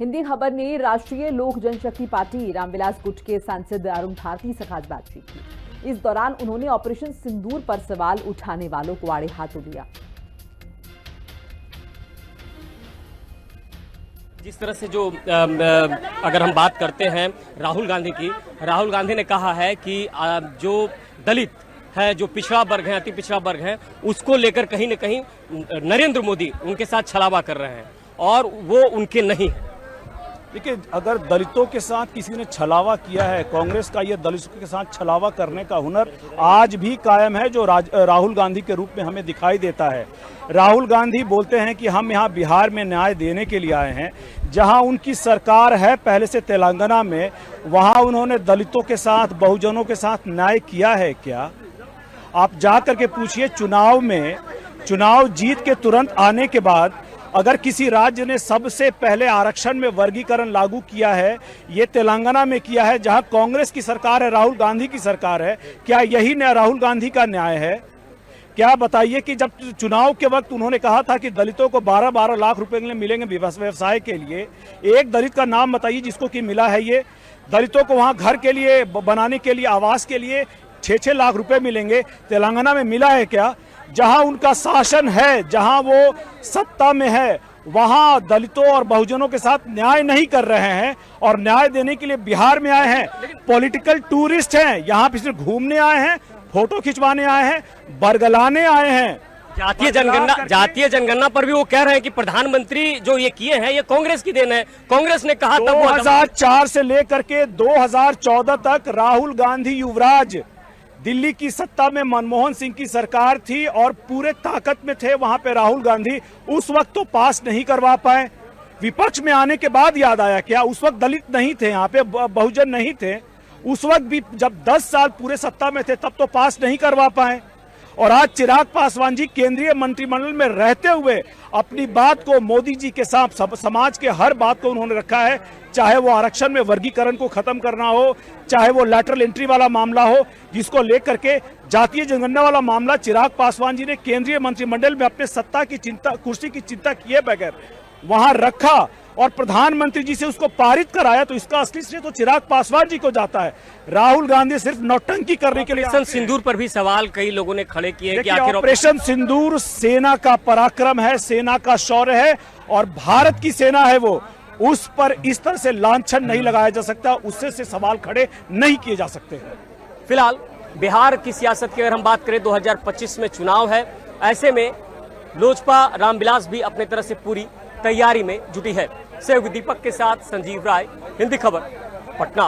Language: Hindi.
हिंदी खबर ने राष्ट्रीय लोक जनशक्ति पार्टी रामविलास गुट के सांसद अरुण भारती से खास बातचीत की। इस दौरान उन्होंने ऑपरेशन सिंदूर पर सवाल उठाने वालों को आड़े हाथों लिया। जिस तरह से जो अगर हम बात करते हैं राहुल गांधी की, राहुल गांधी ने कहा है कि जो दलित है, जो पिछड़ा वर्ग है, अति पिछड़ा वर्ग है, उसको लेकर कहीं न कहीं नरेंद्र मोदी उनके साथ छलावा कर रहे हैं और वो उनके नहीं है। देखिए, अगर दलितों के साथ किसी ने छलावा किया है, कांग्रेस का ये दलितों के साथ छलावा करने का हुनर आज भी कायम है, जो राहुल गांधी के रूप में हमें दिखाई देता है। राहुल गांधी बोलते हैं कि हम यहाँ बिहार में न्याय देने के लिए आए हैं। जहाँ उनकी सरकार है पहले से तेलंगाना में, वहाँ उन्होंने दलितों के साथ, बहुजनों के साथ न्याय किया है क्या? आप जा करके पूछिए। चुनाव जीत के तुरंत आने के बाद अगर किसी राज्य ने सबसे पहले आरक्षण में वर्गीकरण लागू किया है, ये तेलंगाना में किया है, जहां कांग्रेस की सरकार है, राहुल गांधी की सरकार है। क्या यही राहुल गांधी का न्याय है? क्या बताइए कि जब चुनाव के वक्त उन्होंने कहा था कि दलितों को 12-12 लाख रुपए मिलेंगे व्यवसाय के लिए, एक दलित का नाम बताइए जिसको कि मिला है ये? दलितों को वहां घर के लिए बनाने के लिए, आवास के लिए 6-6 लाख रुपए मिलेंगे, तेलंगाना में मिला है क्या? जहां उनका शासन है, जहां वो सत्ता में है, वहां दलितों और बहुजनों के साथ न्याय नहीं कर रहे हैं और न्याय देने के लिए बिहार में आए हैं। पॉलिटिकल टूरिस्ट हैं, यहाँ पे सिर्फ घूमने आए हैं, फोटो खिंचवाने आए हैं, बरगलाने आए हैं। जातीय जनगणना पर भी वो कह रहे हैं कि प्रधानमंत्री जो ये किए हैं ये कांग्रेस की देन है। कांग्रेस ने कहा 2004 से लेकर के 2014 तक राहुल गांधी युवराज, दिल्ली की सत्ता में मनमोहन सिंह की सरकार थी और पूरे ताकत में थे वहां पे राहुल गांधी। उस वक्त तो पास नहीं करवा पाए। विपक्ष में आने के बाद याद आया क्या? उस वक्त दलित नहीं थे, यहाँ पे बहुजन नहीं थे। उस वक्त भी जब 10 साल पूरे सत्ता में थे तब तो पास नहीं करवा पाए। और आज चिराग पासवान जी केंद्रीय मंत्रिमंडल में रहते हुए अपनी बात को मोदी जी के साथ समाज के हर बात को उन्होंने रखा है, चाहे वो आरक्षण में वर्गीकरण को खत्म करना हो, चाहे वो लैटरल एंट्री वाला मामला हो, जिसको लेकर के जातीय जनगणना वाला मामला चिराग पासवान जी ने केंद्रीय मंत्रिमंडल में अपने सत्ता की चिंता, कुर्सी की चिंता किए बगैर वहां रखा और प्रधानमंत्री जी से उसको पारित कराया। तो इसका असली श्रेय तो चिराग पासवान जी को जाता है। राहुल गांधी सिर्फ नौटंकी करने के लिए। ऑपरेशन सिंदूर पर भी सवाल कई लोगों ने खड़े किए कि आखिर ऑपरेशन सिंदूर सेना का पराक्रम है, सेना का शौर्य है और भारत की सेना है वो। उस पर इस तरह से लांछन नहीं लगाया जा सकता, उससे से सवाल खड़े नहीं किए जा सकते। फिलहाल बिहार की सियासत की अगर हम बात करें, 2025 में चुनाव है। ऐसे में लोजपा रामविलास भी अपने तरह से पूरी तैयारी में जुटी है। सहयोगी दीपक के साथ संजीव राय, हिंदी खबर, पटना।